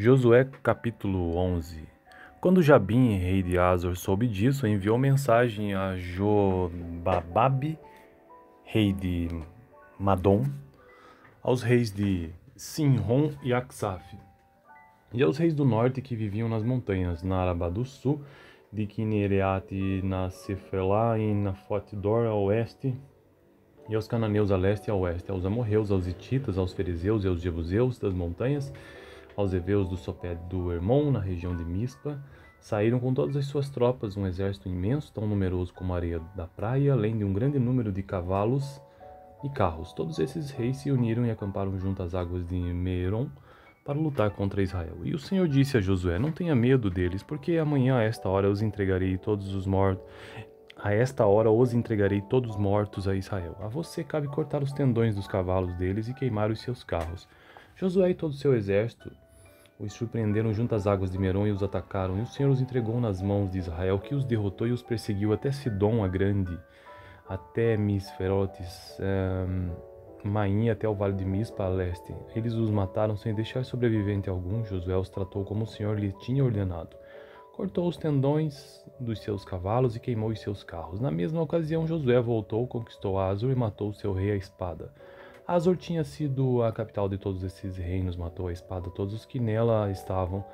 Josué capítulo 11. Quando Jabim, rei de Hazor, soube disso, enviou mensagem a Jobababe, rei de Madom, aos reis de Sinrom e Aksaf, e aos reis do norte que viviam nas montanhas, na Araba do sul, de Quinereate e na Cefelá e na Fote-dor a oeste, e aos cananeus a leste e a oeste, aos amorreus, aos hititas, aos fariseus e aos jebuseus das montanhas, aos heveus do sopé do Hermon, na região de Mispa, saíram com todas as suas tropas, um exército imenso, tão numeroso como a areia da praia, além de um grande número de cavalos e carros. Todos esses reis se uniram e acamparam junto às águas de Merom para lutar contra Israel. E o Senhor disse a Josué: não tenha medo deles, porque amanhã a esta hora os entregarei todos os mortos. A esta hora os entregarei todos mortos a Israel. A você cabe cortar os tendões dos cavalos deles e queimar os seus carros. Josué e todo o seu exército os surpreenderam junto às águas de Merom e os atacaram, e o Senhor os entregou nas mãos de Israel, que os derrotou e os perseguiu até Sidom a grande, até Misferotes, Maim, até o vale de Mispa a leste. Eles os mataram sem deixar sobrevivente algum. Josué os tratou como o Senhor lhe tinha ordenado. Cortou os tendões dos seus cavalos e queimou os seus carros. Na mesma ocasião, Josué voltou, conquistou Hazor e matou o seu rei à espada. Hazor tinha sido a capital de todos esses reinos, matou à espada todos os que nela estavam,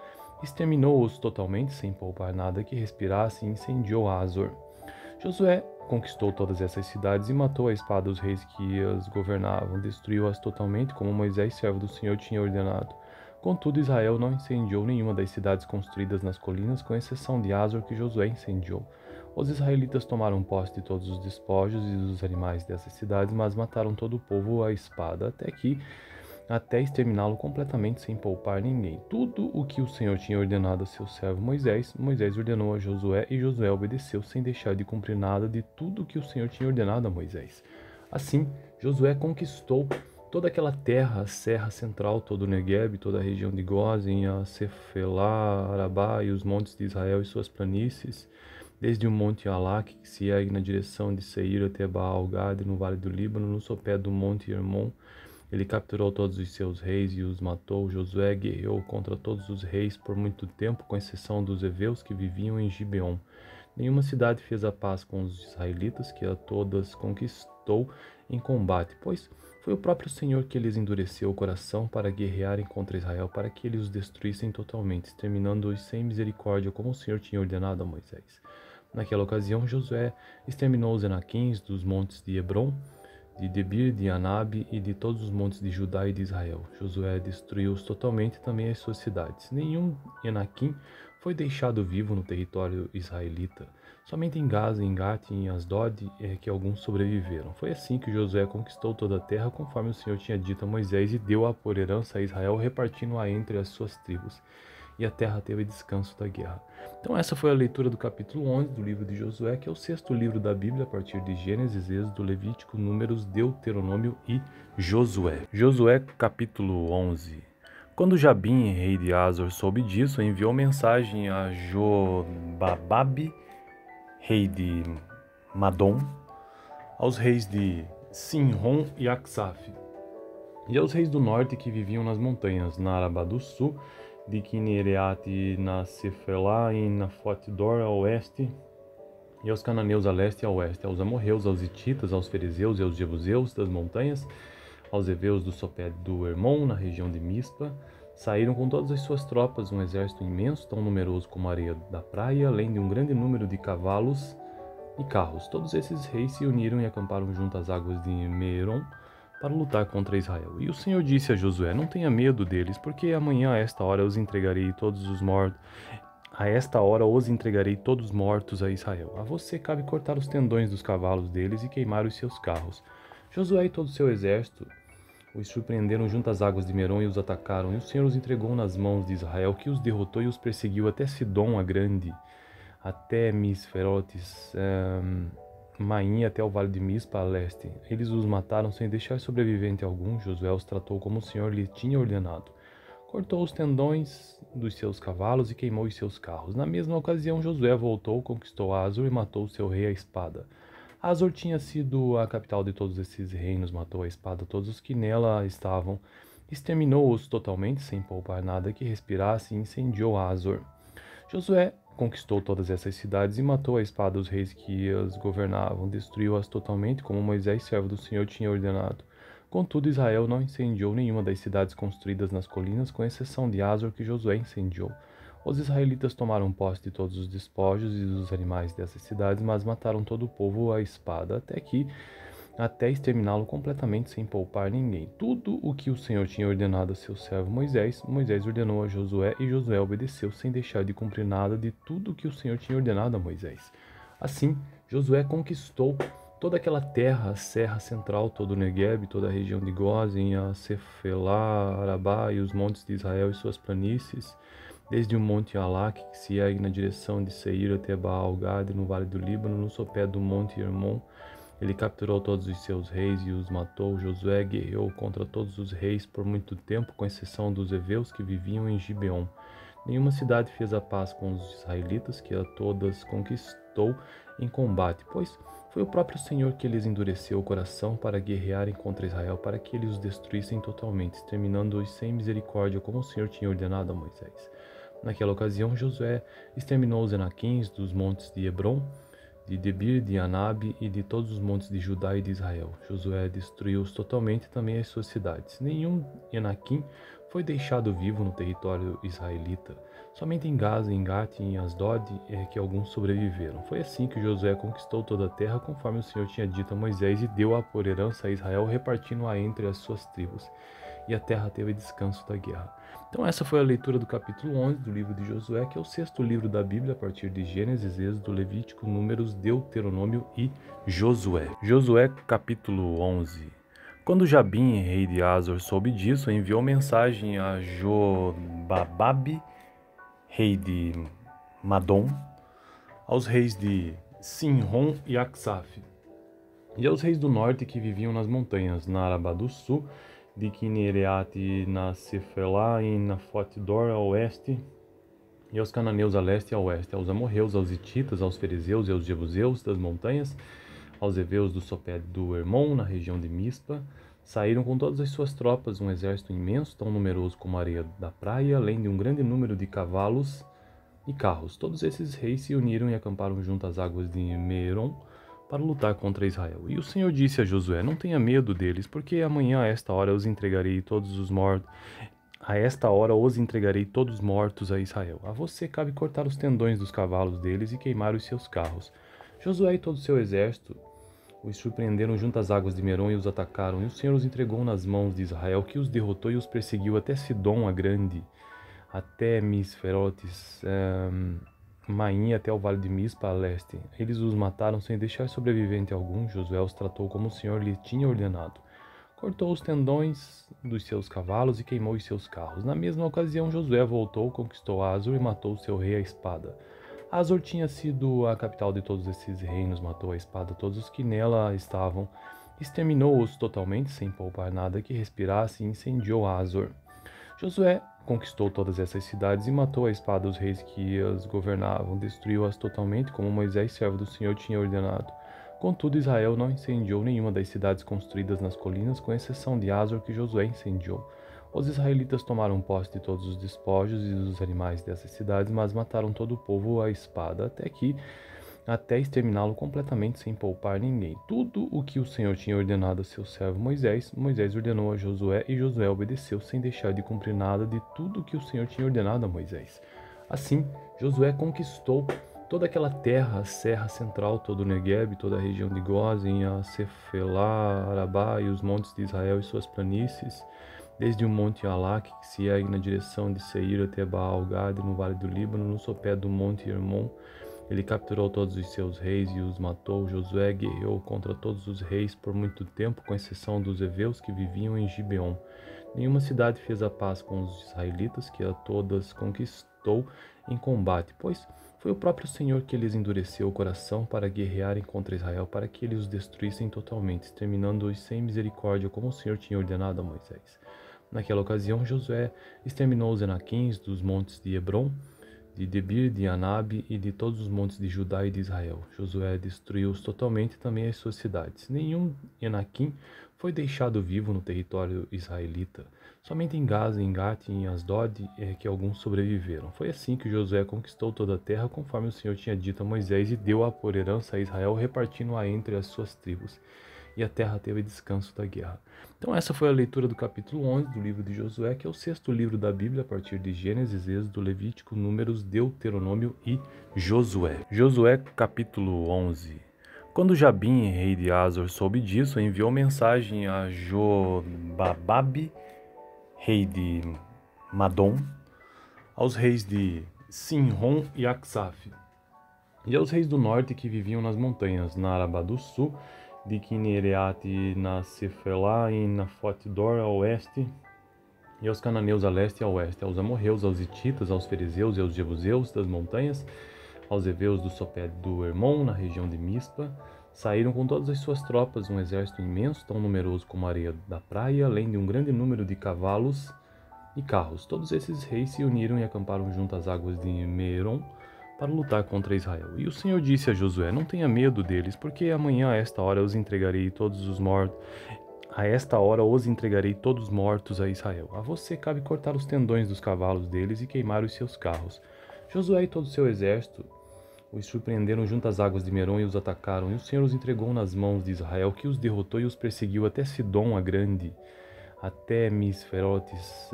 exterminou-os totalmente, sem poupar nada que respirasse, e incendiou Hazor. Josué conquistou todas essas cidades e matou à espada os reis que as governavam, destruiu-as totalmente, como Moisés, servo do Senhor, tinha ordenado. Contudo, Israel não incendiou nenhuma das cidades construídas nas colinas, com exceção de Hazor, que Josué incendiou. Os israelitas tomaram posse de todos os despojos e dos animais dessas cidades, mas mataram todo o povo à espada, até exterminá-lo completamente sem poupar ninguém. Tudo o que o Senhor tinha ordenado a seu servo Moisés, Moisés ordenou a Josué, e Josué obedeceu sem deixar de cumprir nada de tudo o que o Senhor tinha ordenado a Moisés. Assim, Josué conquistou toda aquela terra, a serra central, todo o Negueb, toda a região de Gósen, a Cefelá, Arabá e os montes de Israel e suas planícies, desde o monte Alaque, que se ergue na direção de Seir, até Baal-Gade, no vale do Líbano, no sopé do monte Hermon. Ele capturou todos os seus reis e os matou. Josué guerreou contra todos os reis por muito tempo, com exceção dos heveus que viviam em Gibeon. Nenhuma cidade fez a paz com os israelitas, que a todas conquistou em combate, pois foi o próprio Senhor que lhes endureceu o coração para guerrearem contra Israel, para que eles os destruíssem totalmente, exterminando-os sem misericórdia, como o Senhor tinha ordenado a Moisés. Naquela ocasião, Josué exterminou os Enaquins dos montes de Hebron, de Debir, de Anabe e de todos os montes de Judá e de Israel. Josué destruiu-os totalmente, também as suas cidades. Nenhum Enaquim foi deixado vivo no território israelita. Somente em Gaza, em Gate e em Asdod é que alguns sobreviveram. Foi assim que Josué conquistou toda a terra, conforme o Senhor tinha dito a Moisés, e deu-a por herança a Israel, repartindo-a entre as suas tribos. E a terra teve descanso da guerra. Então essa foi a leitura do capítulo 11 do livro de Josué, que é o sexto livro da Bíblia, a partir de Gênesis, Êxodo, Levítico, Números, Deuteronômio e Josué. Josué capítulo 11. Quando Jabim, rei de Hazor, soube disso, enviou mensagem a Jobababe, rei de Madom, aos reis de Sinrom e Aksaf, e aos reis do norte que viviam nas montanhas, na Araba do sul, de Quinereate e na Cefelá e na Fote-dor a oeste, e aos cananeus a leste e a oeste, aos amorreus, aos hititas, aos fariseus e aos jebuseus das montanhas, aos heveus do sopé do Hermon, na região de Mispa, saíram com todas as suas tropas, um exército imenso, tão numeroso como a areia da praia, além de um grande número de cavalos e carros. Todos esses reis se uniram e acamparam junto às águas de Merom para lutar contra Israel. E o Senhor disse a Josué: não tenha medo deles, porque amanhã a esta hora os entregarei todos os mortos. A esta hora os entregarei todos mortos a Israel. A você cabe cortar os tendões dos cavalos deles e queimar os seus carros. Josué e todo o seu exército os surpreenderam junto às águas de Merom e os atacaram, e o Senhor os entregou nas mãos de Israel, que os derrotou e os perseguiu até Sidom a grande, até Misferotes, Maim, até o vale de Mispa a leste. Eles os mataram sem deixar sobrevivente algum. Josué os tratou como o Senhor lhe tinha ordenado. Cortou os tendões dos seus cavalos e queimou os seus carros. Na mesma ocasião, Josué voltou, conquistou Hazor e matou o seu rei à espada. Hazor tinha sido a capital de todos esses reinos, matou à espada todos os que nela estavam, exterminou-os totalmente, sem poupar nada que respirasse, e incendiou Hazor. Josué conquistou todas essas cidades e matou a espada os reis que as governavam, destruiu-as totalmente, como Moisés, servo do Senhor, tinha ordenado. Contudo, Israel não incendiou nenhuma das cidades construídas nas colinas, com exceção de Hazor, que Josué incendiou. Os israelitas tomaram posse de todos os despojos e dos animais dessas cidades, mas mataram todo o povo à espada, até exterminá-lo completamente, sem poupar ninguém. Tudo o que o Senhor tinha ordenado a seu servo Moisés, Moisés ordenou a Josué, e Josué obedeceu, sem deixar de cumprir nada de tudo o que o Senhor tinha ordenado a Moisés. Assim, Josué conquistou toda aquela terra, a serra central, todo o Negueb, toda a região de Gósen, a Cefelá, Arabá e os montes de Israel e suas planícies, desde o monte Alaque, que se ergue na direção de Seir, até Baal-Gade, no vale do Líbano, no sopé do monte Hermon. Ele capturou todos os seus reis e os matou. Josué guerreou contra todos os reis por muito tempo, com exceção dos heveus que viviam em Gibeon. Nenhuma cidade fez a paz com os israelitas, que a todas conquistou em combate, pois foi o próprio Senhor que lhes endureceu o coração para guerrearem contra Israel, para que eles os destruíssem totalmente, exterminando-os sem misericórdia, como o Senhor tinha ordenado a Moisés. Naquela ocasião, Josué exterminou os enaquins dos montes de Hebron, de Debir, de Anabe e de todos os montes de Judá e de Israel. Josué destruiu-os totalmente, também as suas cidades. Nenhum Enaquim foi deixado vivo no território israelita. Somente em Gaza, em Gate e em Asdod é que alguns sobreviveram. Foi assim que Josué conquistou toda a terra, conforme o Senhor tinha dito a Moisés, e deu-a por herança a Israel, repartindo-a entre as suas tribos. E a terra teve descanso da guerra. Então essa foi a leitura do capítulo 11 do livro de Josué, que é o sexto livro da Bíblia, a partir de Gênesis, Êxodo, Levítico, Números, Deuteronômio e Josué. Josué, capítulo 11. Quando Jabim, rei de Hazor, soube disso, enviou mensagem a Jobababe, rei de Madom, aos reis de Sinrom e Aksaf, e aos reis do norte que viviam nas montanhas, na Arabá do sul, de Quinereate, na Cefelá e na Fotdor a oeste, e aos cananeus a leste e a oeste, aos amorreus, aos hititas, aos fariseus e aos jebuseus das montanhas, aos heveus do sopé do Hermon, na região de Mispa. Saíram com todas as suas tropas, um exército imenso, tão numeroso como a areia da praia, além de um grande número de cavalos e carros. Todos esses reis se uniram e acamparam junto às águas de Merom, para lutar contra Israel. E o Senhor disse a Josué: não tenha medo deles, porque amanhã a esta hora os entregarei todos os mortos. A esta hora os entregarei todos mortos a Israel. A você cabe cortar os tendões dos cavalos deles e queimar os seus carros. Josué e todo o seu exército os surpreenderam junto às águas de Merom e os atacaram. E o Senhor os entregou nas mãos de Israel, que os derrotou e os perseguiu até Sidom a grande, até Misferotes, Maim, até o vale de Mispa a leste. Eles os mataram sem deixar sobrevivente algum. Josué os tratou como o Senhor lhe tinha ordenado. Cortou os tendões dos seus cavalos e queimou os seus carros. Na mesma ocasião, Josué voltou, conquistou Hazor e matou o seu rei à espada. Hazor tinha sido a capital de todos esses reinos, matou à espada todos os que nela estavam, exterminou-os totalmente, sem poupar nada que respirasse, e incendiou Hazor. Josué conquistou todas essas cidades e matou à espada os reis que as governavam, destruiu-as totalmente, como Moisés, servo do Senhor, tinha ordenado. Contudo, Israel não incendiou nenhuma das cidades construídas nas colinas, com exceção de Hazor, que Josué incendiou. Os israelitas tomaram posse de todos os despojos e dos animais dessas cidades, mas mataram todo o povo à espada, até exterminá-lo completamente, sem poupar ninguém. Tudo o que o Senhor tinha ordenado a seu servo Moisés, Moisés ordenou a Josué, e Josué obedeceu, sem deixar de cumprir nada de tudo o que o Senhor tinha ordenado a Moisés. Assim, Josué conquistou toda aquela terra, a serra central, todo o Negueb, toda a região de Gósen, a Cefelá, Arabá e os montes de Israel e suas planícies, desde o monte Alaque, que se ergue na direção de Seir, até Baal-Gade, no vale do Líbano, no sopé do monte Hermon. Ele capturou todos os seus reis e os matou. Josué guerreou contra todos os reis por muito tempo, com exceção dos heveus que viviam em Gibeon. Nenhuma cidade fez a paz com os israelitas, que a todas conquistou em combate, pois foi o próprio Senhor que lhes endureceu o coração para guerrearem contra Israel, para que eles os destruíssem totalmente, exterminando-os sem misericórdia, como o Senhor tinha ordenado a Moisés. Naquela ocasião, Josué exterminou os enaquins dos montes de Hebron, de Debir, de Anabe e de todos os montes de Judá e de Israel. Josué destruiu-os totalmente, também as suas cidades. Nenhum Enaquim foi deixado vivo no território israelita. Somente em Gaza, em Gate e em Asdod é que alguns sobreviveram. Foi assim que Josué conquistou toda a terra, conforme o Senhor tinha dito a Moisés, e deu-a por herança a Israel, repartindo-a entre as suas tribos. E a terra teve descanso da guerra. Então essa foi a leitura do capítulo 11 do livro de Josué, que é o sexto livro da Bíblia, a partir de Gênesis, Êxodo, Levítico, Números, Deuteronômio e Josué. Josué capítulo 11. Quando Jabim, rei de Azor, soube disso, enviou mensagem a Jobababe, rei de Madom, aos reis de Sinrom e Aksaf, e aos reis do norte que viviam nas montanhas, na Arabá do sul, de Quinereate e na Cefelá e na Fotdor a oeste, e aos cananeus a leste e a oeste, aos amorreus, aos hititas, aos fariseus e aos jebuseus das montanhas, aos heveus do sopé do Hermon, na região de Mispa. Saíram com todas as suas tropas, um exército imenso, tão numeroso como a areia da praia, além de um grande número de cavalos e carros. Todos esses reis se uniram e acamparam junto às águas de Merom para lutar contra Israel. E o Senhor disse a Josué: não tenha medo deles, porque amanhã a esta hora os entregarei todos os mortos. A esta hora os entregarei todos mortos a Israel. A você cabe cortar os tendões dos cavalos deles e queimar os seus carros. Josué e todo o seu exército os surpreenderam junto às águas de Merom e os atacaram. E o Senhor os entregou nas mãos de Israel, que os derrotou e os perseguiu até Sidom a grande, até Misferotes,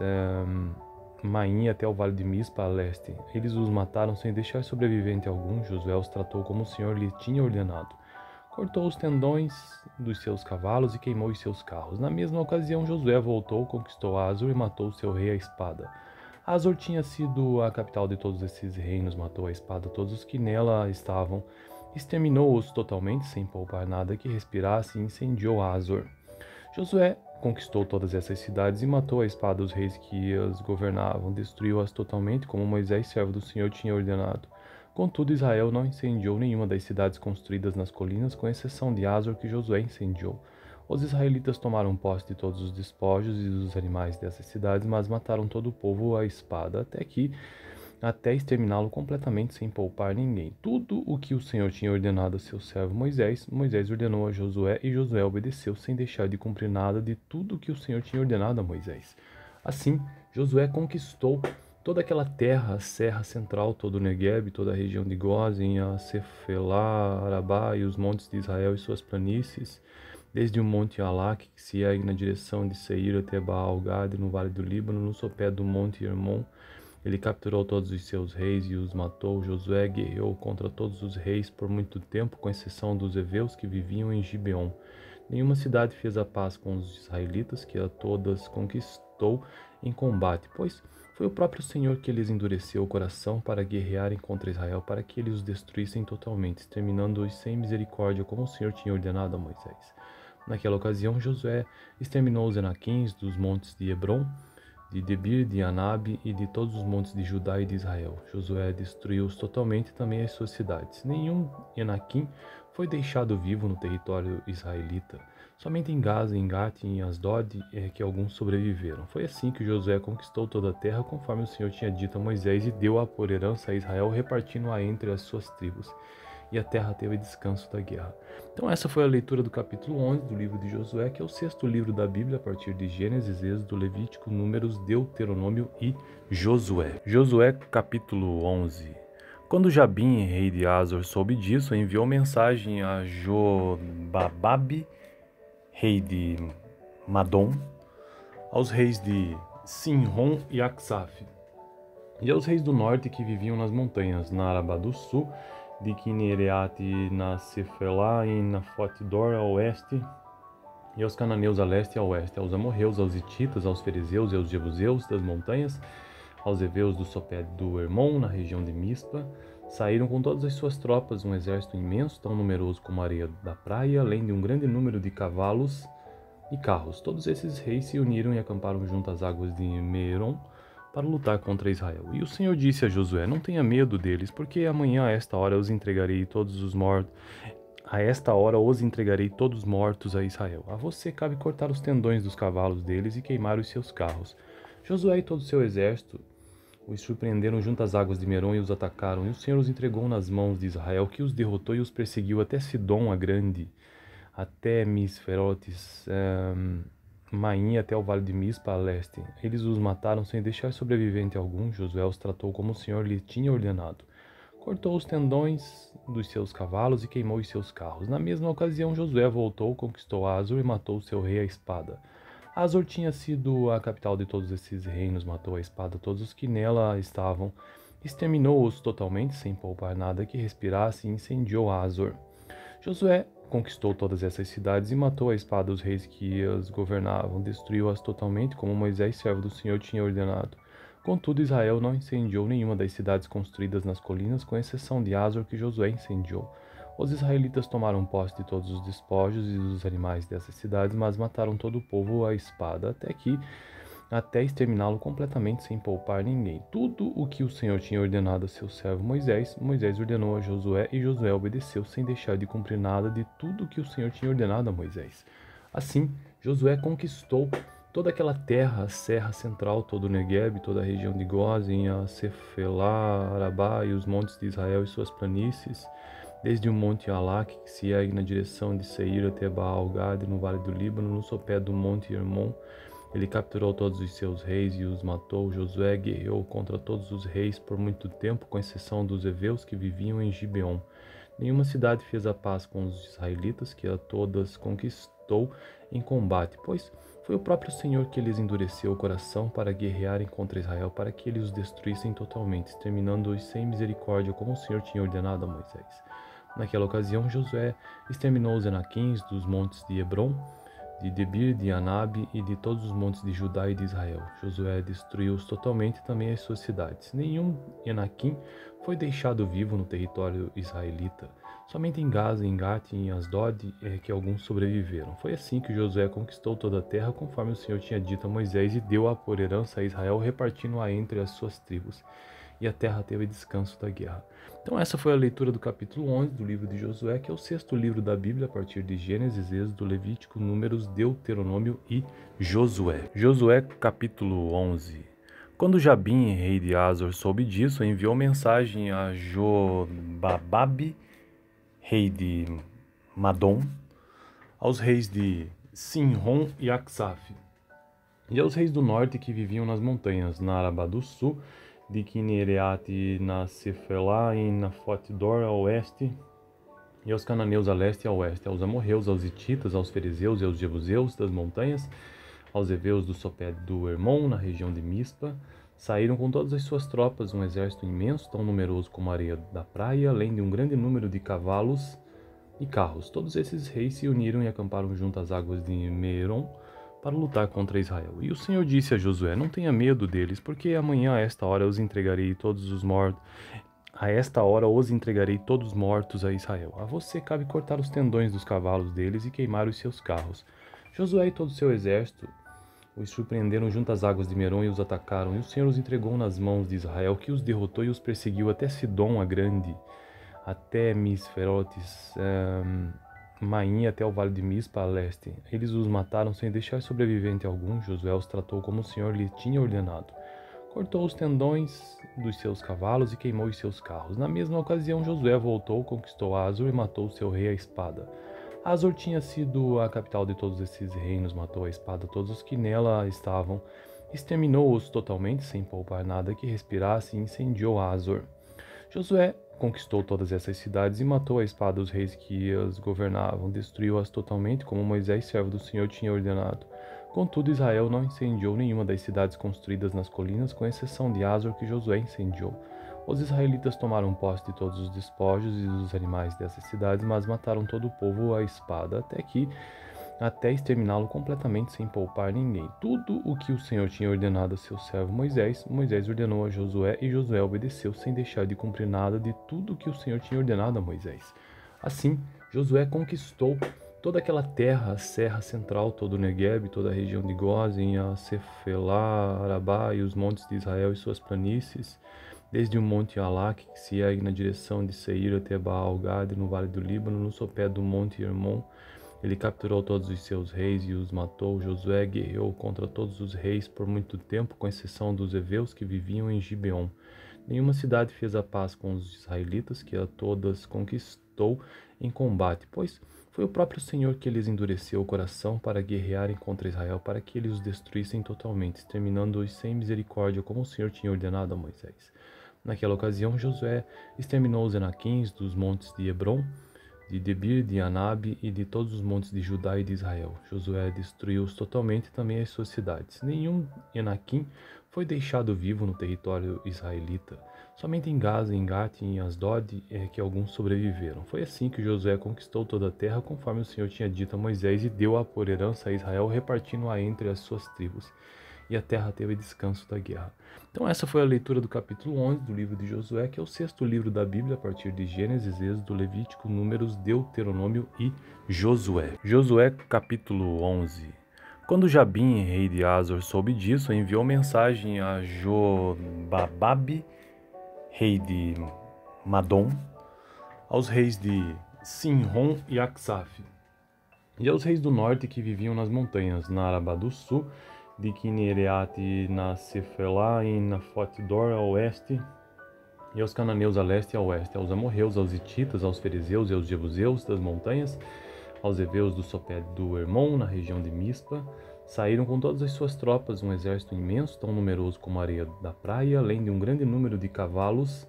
Maim, até o vale de Mispa a leste. Eles os mataram sem deixar sobrevivente algum. Josué os tratou como o Senhor lhe tinha ordenado. Cortou os tendões dos seus cavalos e queimou os seus carros. Na mesma ocasião, Josué voltou, conquistou Azor e matou o seu rei à espada. Azor tinha sido a capital de todos esses reinos, matou à espada todos os que nela estavam, exterminou-os totalmente, sem poupar nada que respirasse, e incendiou Azor. Josué conquistou todas essas cidades e matou à espada os reis que as governavam, destruiu-as totalmente, como Moisés, servo do Senhor, tinha ordenado. Contudo, Israel não incendiou nenhuma das cidades construídas nas colinas, com exceção de Azor, que Josué incendiou. Os israelitas tomaram posse de todos os despojos e dos animais dessas cidades, mas mataram todo o povo à espada, até exterminá-lo completamente sem poupar ninguém. Tudo o que o Senhor tinha ordenado a seu servo Moisés, Moisés ordenou a Josué, e Josué obedeceu sem deixar de cumprir nada de tudo o que o Senhor tinha ordenado a Moisés. Assim, Josué conquistou toda aquela terra, a serra central, todo o Negueb, toda a região de Gósen, a Cefelá, Arabá e os montes de Israel e suas planícies, desde o monte Alaque, que se ergue na direção de Seir até Baal-Gade, no vale do Líbano, no sopé do monte Hermon. Ele capturou todos os seus reis e os matou. Josué guerreou contra todos os reis por muito tempo, com exceção dos heveus que viviam em Gibeon. Nenhuma cidade fez a paz com os israelitas, que a todas conquistou em combate, pois foi o próprio Senhor que lhes endureceu o coração para guerrearem contra Israel, para que eles os destruíssem totalmente, exterminando-os sem misericórdia, como o Senhor tinha ordenado a Moisés. Naquela ocasião, Josué exterminou os Enaquins dos montes de Hebron, de Debir, de Anabe e de todos os montes de Judá e de Israel. Josué destruiu-os totalmente, também as suas cidades. Nenhum Enaquim foi deixado vivo no território israelita. Somente em Gaza, em Gate e em Asdod é que alguns sobreviveram. Foi assim que Josué conquistou toda a terra, conforme o Senhor tinha dito a Moisés, e deu-a por herança a Israel, repartindo-a entre as suas tribos. E a terra teve descanso da guerra. Então essa foi a leitura do capítulo 11 do livro de Josué, que é o sexto livro da Bíblia, a partir de Gênesis, Êxodo, Levítico, Números, Deuteronômio e Josué. Josué capítulo 11. Quando Jabim, rei de Azor, soube disso, enviou mensagem a Jobababe, rei de Madom, aos reis de Sinrom e Aksaf, e aos reis do norte que viviam nas montanhas, na Arabá do sul, de Quinereate na Cefelá e na Fotdor a oeste, e aos cananeus a leste e a oeste, aos amorreus, aos hititas, aos fariseus e aos jebuseus das montanhas, aos heveus do sopé do Hermon, na região de Mispa. Saíram com todas as suas tropas, um exército imenso, tão numeroso como a areia da praia, além de um grande número de cavalos e carros. Todos esses reis se uniram e acamparam junto às águas de Merom para lutar contra Israel. E o Senhor disse a Josué: não tenha medo deles, porque amanhã a esta hora os entregarei todos os mortos. A esta hora os entregarei todos mortos a Israel. A você cabe cortar os tendões dos cavalos deles e queimar os seus carros. Josué e todo o seu exército os surpreenderam junto às águas de Merom e os atacaram. E o Senhor os entregou nas mãos de Israel, que os derrotou e os perseguiu até Sidom a grande, até Misferotes, Maim até o vale de Mispa a leste. Eles os mataram sem deixar sobrevivente algum. Josué os tratou como o Senhor lhe tinha ordenado. Cortou os tendões dos seus cavalos e queimou os seus carros. Na mesma ocasião, Josué voltou, conquistou Azor e matou seu rei à espada. Azor tinha sido a capital de todos esses reinos, matou à espada todos os que nela estavam, exterminou-os totalmente, sem poupar nada que respirasse, e incendiou Azor. Josué conquistou todas essas cidades e matou à espada os reis que as governavam, destruiu-as totalmente, como Moisés, servo do Senhor, tinha ordenado. Contudo, Israel não incendiou nenhuma das cidades construídas nas colinas, com exceção de Azor, que Josué incendiou. Os israelitas tomaram posse de todos os despojos e dos animais dessas cidades, mas mataram todo o povo à espada, até exterminá-lo completamente sem poupar ninguém. Tudo o que o Senhor tinha ordenado a seu servo Moisés, Moisés ordenou a Josué, e Josué obedeceu sem deixar de cumprir nada de tudo o que o Senhor tinha ordenado a Moisés. Assim, Josué conquistou toda aquela terra, a serra central, todo o Negueb, toda a região de Gósen, a Cefelá, Arabá e os montes de Israel e suas planícies, desde o monte Alaque, que se ergue na direção de Seir até Baal-Gade, no vale do Líbano, no sopé do monte Hermon. Ele capturou todos os seus reis e os matou. Josué guerreou contra todos os reis por muito tempo, com exceção dos heveus que viviam em Gibeon. Nenhuma cidade fez a paz com os israelitas, que a todas conquistou em combate, pois foi o próprio Senhor que lhes endureceu o coração para guerrearem contra Israel, para que ele os destruíssem totalmente, exterminando-os sem misericórdia, como o Senhor tinha ordenado a Moisés. Naquela ocasião, Josué exterminou os Enaquins dos montes de Hebron, de Debir, de Anabe e de todos os montes de Judá e de Israel. Josué destruiu-os totalmente, também as suas cidades. Nenhum Enaquim foi deixado vivo no território israelita. Somente em Gaza, em Gate e em Asdod é que alguns sobreviveram. Foi assim que Josué conquistou toda a terra, conforme o Senhor tinha dito a Moisés, e deu-a por herança a Israel, repartindo-a entre as suas tribos. E a terra teve descanso da guerra. Então essa foi a leitura do capítulo 11 do livro de Josué, que é o sexto livro da Bíblia, a partir de Gênesis, Êxodo, Levítico, Números, Deuteronômio e Josué. Josué, capítulo 11. Quando Jabim, rei de Azor, soube disso, enviou mensagem a Jobababe, rei de Madom, aos reis de Sinrom e Aksaf, e aos reis do norte que viviam nas montanhas, na Arabá do sul, de Quinereate, na Cefelá e na Fotdor a oeste, e aos cananeus a leste e a oeste, aos amorreus, aos hititas, aos fariseus e aos jebuseus das montanhas, aos heveus do sopé do Hermon, na região de Mispa. Saíram com todas as suas tropas, um exército imenso, tão numeroso como a areia da praia, além de um grande número de cavalos e carros. Todos esses reis se uniram e acamparam junto às águas de Merom para lutar contra Israel. E o Senhor disse a Josué: não tenha medo deles, porque amanhã a esta hora os entregarei todos os mortos. A esta hora os entregarei todos mortos a Israel. A você cabe cortar os tendões dos cavalos deles e queimar os seus carros. Josué e todo o seu exército os surpreenderam junto às águas de Merom e os atacaram. E o Senhor os entregou nas mãos de Israel, que os derrotou e os perseguiu até Sidom a grande, até Misferotes, Maim até o vale de Mispa a leste. Eles os mataram sem deixar sobrevivente algum. Josué os tratou como o Senhor lhe tinha ordenado. Cortou os tendões dos seus cavalos e queimou os seus carros. Na mesma ocasião, Josué voltou, conquistou Azor e matou seu rei à espada. Azor tinha sido a capital de todos esses reinos, matou à espada todos os que nela estavam, exterminou-os totalmente, sem poupar nada que respirasse, e incendiou Azor. Josué conquistou todas essas cidades e matou à espada os reis que as governavam, destruiu-as totalmente, como Moisés, servo do Senhor, tinha ordenado. Contudo, Israel não incendiou nenhuma das cidades construídas nas colinas, com exceção de Azor, que Josué incendiou. Os israelitas tomaram posse de todos os despojos e dos animais dessas cidades, mas mataram todo o povo à espada, até exterminá-lo completamente sem poupar ninguém. Tudo o que o Senhor tinha ordenado a seu servo Moisés, Moisés ordenou a Josué, e Josué obedeceu sem deixar de cumprir nada de tudo o que o Senhor tinha ordenado a Moisés. Assim, Josué conquistou toda aquela terra, a serra central, todo o Negueb, toda a região de Gósen, a Cefelá, Arabá e os montes de Israel e suas planícies, desde o monte Alaque, que se ergue na direção de Seir até Baal-Gade, no vale do Líbano, no sopé do monte Hermon. Ele capturou todos os seus reis e os matou. Josué guerreou contra todos os reis por muito tempo, com exceção dos heveus que viviam em Gibeon. Nenhuma cidade fez a paz com os israelitas, que a todas conquistou conquistou em combate, pois foi o próprio Senhor que lhes endureceu o coração para guerrearem contra Israel, para que ele os destruíssem totalmente, exterminando-os sem misericórdia, como o Senhor tinha ordenado a Moisés. Naquela ocasião, Josué exterminou os enaquins dos montes de Hebron, de Debir, de Anabe e de todos os montes de Judá e de Israel. Josué destruiu-os totalmente e também as suas cidades. Nenhum enaquim foi deixado vivo no território israelita. Somente em Gaza, em Gate e em Asdod é que alguns sobreviveram. Foi assim que Josué conquistou toda a terra, conforme o Senhor tinha dito a Moisés, e deu-a por herança a Israel, repartindo-a entre as suas tribos. E a terra teve descanso da guerra. Então essa foi a leitura do capítulo 11 do livro de Josué, que é o sexto livro da Bíblia, a partir de Gênesis, Êxodo, Levítico, Números, Deuteronômio e Josué. Josué capítulo 11. Quando Jabim, rei de Azor, soube disso, enviou mensagem a Jobababe, rei de Madom, aos reis de Sinrom e Aksaf, e aos reis do norte que viviam nas montanhas, na Arabá do sul, de Quinereate, na Cefelá e na Fotdor a oeste, e aos cananeus a leste e a oeste, aos amorreus, aos hititas, aos ferezeus e aos jebuseus das montanhas, aos heveus do sopé do Hermon, na região de Mispa. Saíram com todas as suas tropas, um exército imenso, tão numeroso como a areia da praia, além de um grande número de cavalos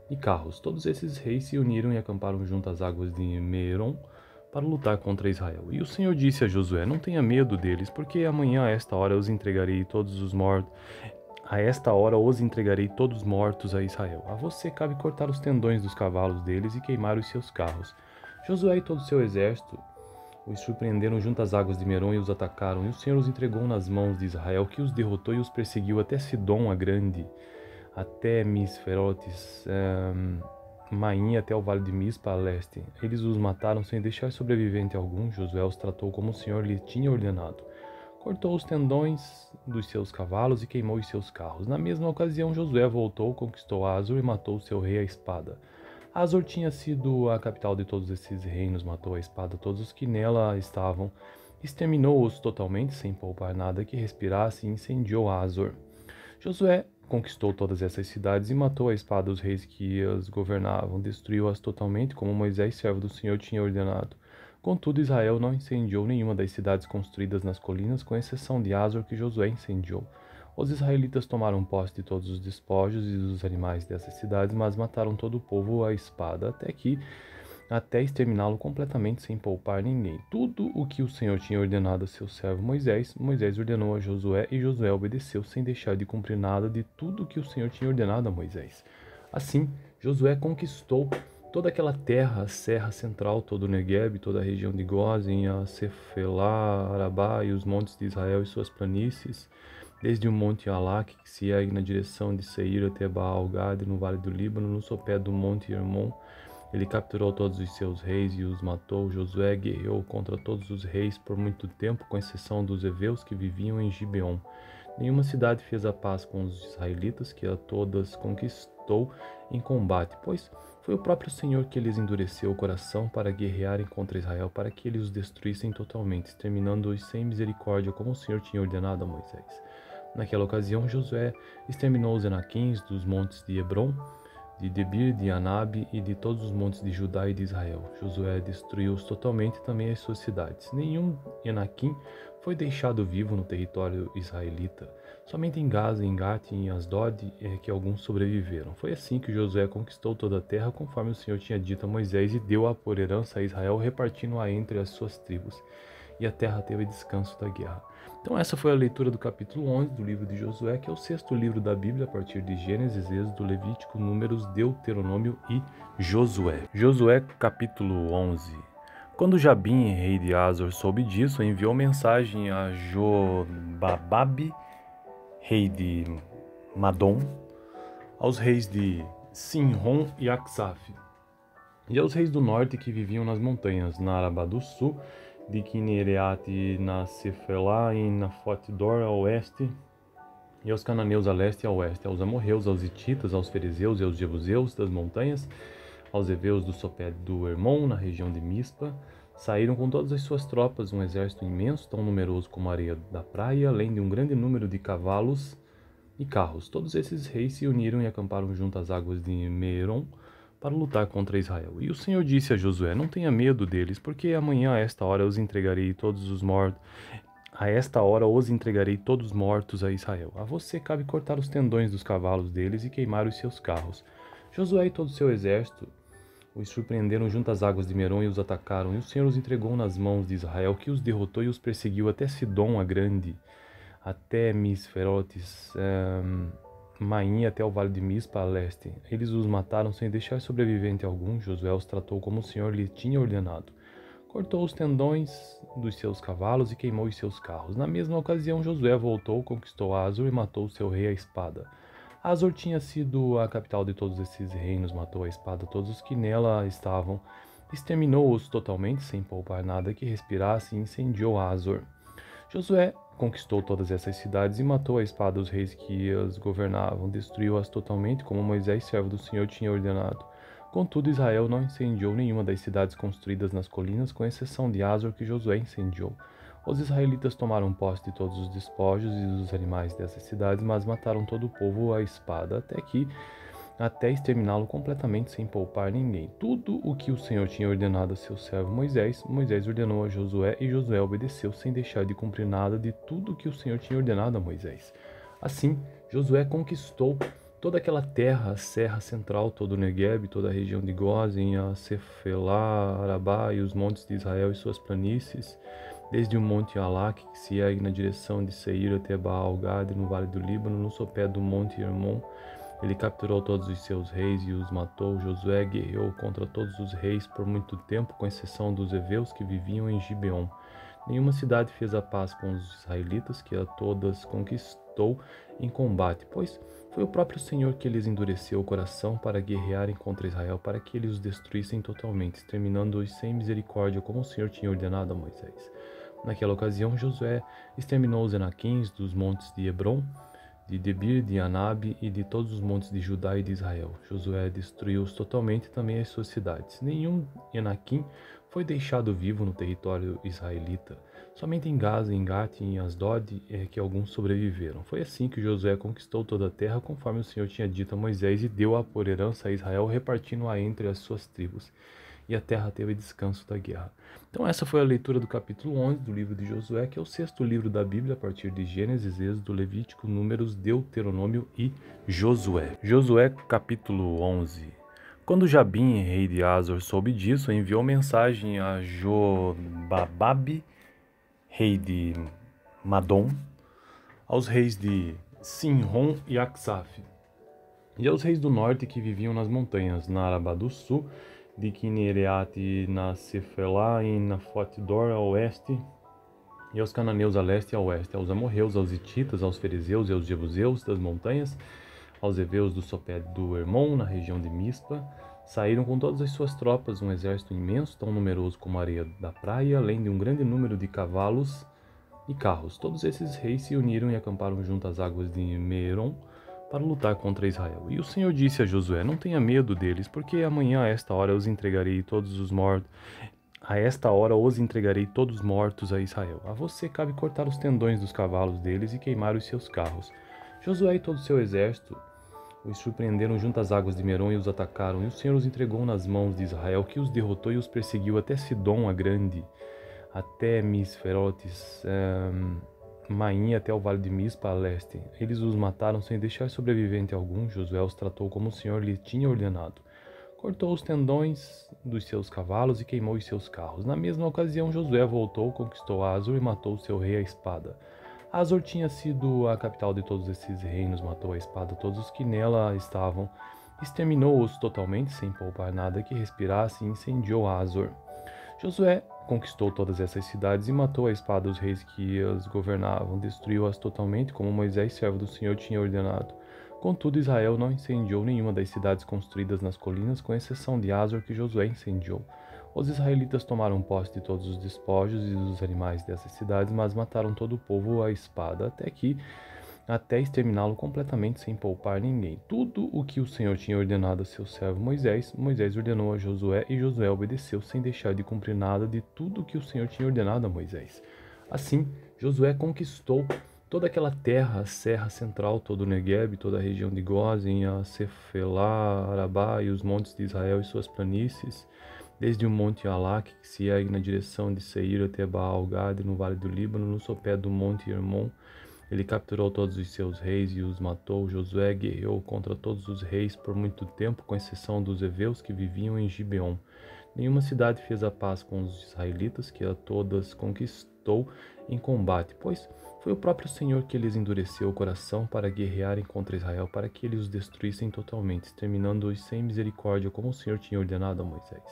e carros. Todos esses reis se uniram e acamparam junto às águas de Merom para lutar contra Israel. E o Senhor disse a Josué: não tenha medo deles, porque amanhã a esta hora os entregarei todos os mortos. A esta hora os entregarei todos mortos a Israel. A você cabe cortar os tendões dos cavalos deles e queimar os seus carros. Josué e todo o seu exército os surpreenderam junto às águas de Merom e os atacaram. E o Senhor os entregou nas mãos de Israel, que os derrotou e os perseguiu até Sidom a grande, até Misferotes, Maim, até o vale de Mispa a leste. Eles os mataram sem deixar sobrevivente algum. Josué os tratou como o Senhor lhe tinha ordenado. Cortou os tendões dos seus cavalos e queimou os seus carros. Na mesma ocasião, Josué voltou, conquistou Azor e matou seu rei à espada. Azor tinha sido a capital de todos esses reinos, matou à espada todos os que nela estavam, exterminou-os totalmente, sem poupar nada que respirasse, e incendiou Azor. Josué conquistou todas essas cidades e matou à espada os reis que as governavam, destruiu-as totalmente, como Moisés, servo do Senhor, tinha ordenado. Contudo, Israel não incendiou nenhuma das cidades construídas nas colinas, com exceção de Azor, que Josué incendiou. Os israelitas tomaram posse de todos os despojos e dos animais dessas cidades, mas mataram todo o povo à espada, até exterminá-lo completamente, sem poupar ninguém. Tudo o que o Senhor tinha ordenado a seu servo Moisés, Moisés ordenou a Josué, e Josué obedeceu, sem deixar de cumprir nada de tudo o que o Senhor tinha ordenado a Moisés. Assim, Josué conquistou toda aquela terra, a serra central, todo o Negueb, toda a região de Gósen, a Cefelá, Arabá e os montes de Israel e suas planícies, desde o monte Alaque, que se ergue na direção de Seir até Baal-Gade, no vale do Líbano, no sopé do monte Hermon. Ele capturou todos os seus reis e os matou. Josué guerreou contra todos os reis por muito tempo, com exceção dos heveus que viviam em Gibeon. Nenhuma cidade fez a paz com os israelitas, que a todas conquistou em combate, pois foi o próprio Senhor que lhes endureceu o coração para guerrearem contra Israel, para que ele os destruíssem totalmente, exterminando-os sem misericórdia, como o Senhor tinha ordenado a Moisés. Naquela ocasião, Josué exterminou os enaquins dos montes de Hebron, de Debir, de Anabe e de todos os montes de Judá e de Israel. Josué destruiu-os totalmente e também as suas cidades. Nenhum enaquim foi deixado vivo no território israelita. Somente em Gaza, em Gate e em Asdod é que alguns sobreviveram. Foi assim que Josué conquistou toda a terra, conforme o Senhor tinha dito a Moisés, e deu-a por herança a Israel, repartindo-a entre as suas tribos. E a terra teve descanso da guerra. Então essa foi a leitura do capítulo 11 do livro de Josué, que é o sexto livro da Bíblia, a partir de Gênesis, Êxodo, Levítico, Números, Deuteronômio e Josué. Josué capítulo 11. Quando Jabim, rei de Azor, soube disso, enviou mensagem a Jobababe, rei de Madom, aos reis de Sinrom e Aksaf, e aos reis do norte que viviam nas montanhas, na Arabá do sul, de Quinereate, na Cefelá e na Fotdor a oeste, e aos cananeus a leste e a oeste, aos amorreus, aos hititas, aos ferezeus e aos jebuseus das montanhas, aos heveus do sopé do Hermon, na região de Mispa. Saíram com todas as suas tropas, um exército imenso, tão numeroso como a areia da praia, além de um grande número de cavalos e carros. Todos esses reis se uniram e acamparam junto às águas de Merom para lutar contra Israel. E o Senhor disse a Josué: não tenha medo deles, porque amanhã a esta hora os entregarei todos os mortos. A esta hora os entregarei todos mortos a Israel. A você cabe cortar os tendões dos cavalos deles e queimar os seus carros. Josué e todo o seu exército os surpreenderam junto às águas de Merom e os atacaram. E o Senhor os entregou nas mãos de Israel, que os derrotou e os perseguiu até Sidom a grande, até Misferotes, Maim, até o vale de Mispa a leste. Eles os mataram sem deixar sobrevivente algum. Josué os tratou como o Senhor lhe tinha ordenado. Cortou os tendões dos seus cavalos e queimou os seus carros. Na mesma ocasião, Josué voltou, conquistou Azor e matou seu rei à espada. Azor tinha sido a capital de todos esses reinos, matou à espada todos os que nela estavam, exterminou-os totalmente, sem poupar nada que respirasse, e incendiou Azor. Josué conquistou todas essas cidades e matou à espada os reis que as governavam, destruiu-as totalmente, como Moisés, servo do Senhor, tinha ordenado. Contudo, Israel não incendiou nenhuma das cidades construídas nas colinas, com exceção de Azor, que Josué incendiou. Os israelitas tomaram posse de todos os despojos e dos animais dessas cidades, mas mataram todo o povo à espada, até exterminá-lo completamente sem poupar ninguém. Tudo o que o Senhor tinha ordenado a seu servo Moisés, Moisés ordenou a Josué, e Josué obedeceu sem deixar de cumprir nada de tudo o que o Senhor tinha ordenado a Moisés. Assim, Josué conquistou toda aquela terra, a serra central, todo o Negueb, toda a região de Gósen, a Cefelá, Arabá e os montes de Israel e suas planícies, desde o monte Alaque, que se ergue na direção de Seir até Baal-Gade, no vale do Líbano, no sopé do monte Hermon. Ele capturou todos os seus reis e os matou. Josué guerreou contra todos os reis por muito tempo, com exceção dos heveus que viviam em Gibeon. Nenhuma cidade fez a paz com os israelitas, que a todas conquistou em combate, pois foi o próprio Senhor que lhes endureceu o coração para guerrearem contra Israel, para que eles os destruíssem totalmente, exterminando-os sem misericórdia, como o Senhor tinha ordenado a Moisés. Naquela ocasião, Josué exterminou os Enaquins dos montes de Hebron, de Debir, de Anabe e de todos os montes de Judá e de Israel. Josué destruiu-os totalmente, também as suas cidades. Nenhum Enaquim foi deixado vivo no território israelita. Somente em Gaza, em Gate e em Asdod é que alguns sobreviveram. Foi assim que Josué conquistou toda a terra, conforme o Senhor tinha dito a Moisés, e deu-a por herança a Israel, repartindo-a entre as suas tribos. E a terra teve descanso da guerra. Então essa foi a leitura do capítulo 11 do livro de Josué, que é o sexto livro da Bíblia, a partir de Gênesis, Êxodo, Levítico, Números, Deuteronômio e Josué. Josué, capítulo 11. Quando Jabim, rei de Azor, soube disso, enviou mensagem a Jobababe, rei de Madom, aos reis de Sinrom e Aksaf, e aos reis do norte que viviam nas montanhas, na Arabá do sul, de Quinereate, na Cefelá e na Fotdor ao oeste, e aos cananeus a leste e a oeste, aos amorreus, aos hititas, aos ferezeus e aos jebuseus das montanhas, aos heveus do sopé do Hermon, na região de Mispa. Saíram com todas as suas tropas, um exército imenso, tão numeroso como a areia da praia, além de um grande número de cavalos e carros. Todos esses reis se uniram e acamparam junto às águas de Merom para lutar contra Israel. E o Senhor disse a Josué: não tenha medo deles, porque amanhã a esta hora os entregarei todos os mortos. A esta hora os entregarei todos mortos a Israel. A você cabe cortar os tendões dos cavalos deles e queimar os seus carros. Josué e todo o seu exército os surpreenderam junto às águas de Merom e os atacaram. E o Senhor os entregou nas mãos de Israel, que os derrotou e os perseguiu até Sidom a grande, até Misferotes, Maim, até o vale de Mispa a leste. Eles os mataram sem deixar sobrevivente algum. Josué os tratou como o Senhor lhe tinha ordenado. Cortou os tendões dos seus cavalos e queimou os seus carros. Na mesma ocasião, Josué voltou, conquistou Azor e matou seu rei à espada. Azor tinha sido a capital de todos esses reinos, matou à espada todos os que nela estavam, exterminou-os totalmente, sem poupar nada que respirasse, e incendiou Azor. Josué conquistou todas essas cidades e matou à espada os reis que as governavam, destruiu-as totalmente, como Moisés, servo do Senhor, tinha ordenado. Contudo, Israel não incendiou nenhuma das cidades construídas nas colinas, com exceção de Azor, que Josué incendiou. Os israelitas tomaram posse de todos os despojos e dos animais dessas cidades, mas mataram todo o povo à espada, até exterminá-lo completamente sem poupar ninguém. Tudo o que o Senhor tinha ordenado a seu servo Moisés, Moisés ordenou a Josué, e Josué obedeceu sem deixar de cumprir nada de tudo o que o Senhor tinha ordenado a Moisés. Assim, Josué conquistou toda aquela terra, a Serra Central, todo o Negueb, toda a região de Gósen, a Cefelá, Arabá e os montes de Israel e suas planícies, desde o monte Alaque, que se ergue na direção de Seir até Baal-Gade, no vale do Líbano, no sopé do monte Hermon. Ele capturou todos os seus reis e os matou. Josué guerreou contra todos os reis por muito tempo, com exceção dos heveus que viviam em Gibeon. Nenhuma cidade fez a paz com os israelitas, que a todas conquistou em combate, pois foi o próprio Senhor que lhes endureceu o coração para guerrearem contra Israel, para que eles os destruíssem totalmente, exterminando-os sem misericórdia, como o Senhor tinha ordenado a Moisés.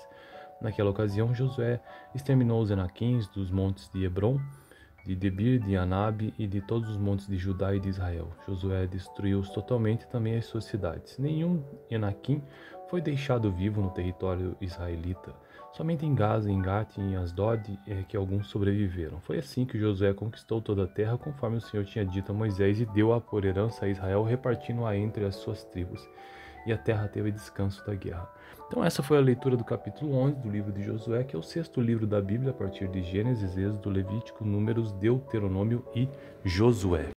Naquela ocasião, Josué exterminou os Enaquins dos montes de Hebron, de Debir, de Anabe e de todos os montes de Judá e de Israel. Josué destruiu-os totalmente, também as suas cidades. Nenhum Enaquim foi deixado vivo no território israelita. Somente em Gaza, em Gate e em Asdod é que alguns sobreviveram. Foi assim que Josué conquistou toda a terra, conforme o Senhor tinha dito a Moisés, e deu-a por herança a Israel, repartindo-a entre as suas tribos. E a terra teve descanso da guerra. Então essa foi a leitura do capítulo 11 do livro de Josué, que é o sexto livro da Bíblia, a partir de Gênesis, Êxodo, Levítico, Números, Deuteronômio e Josué.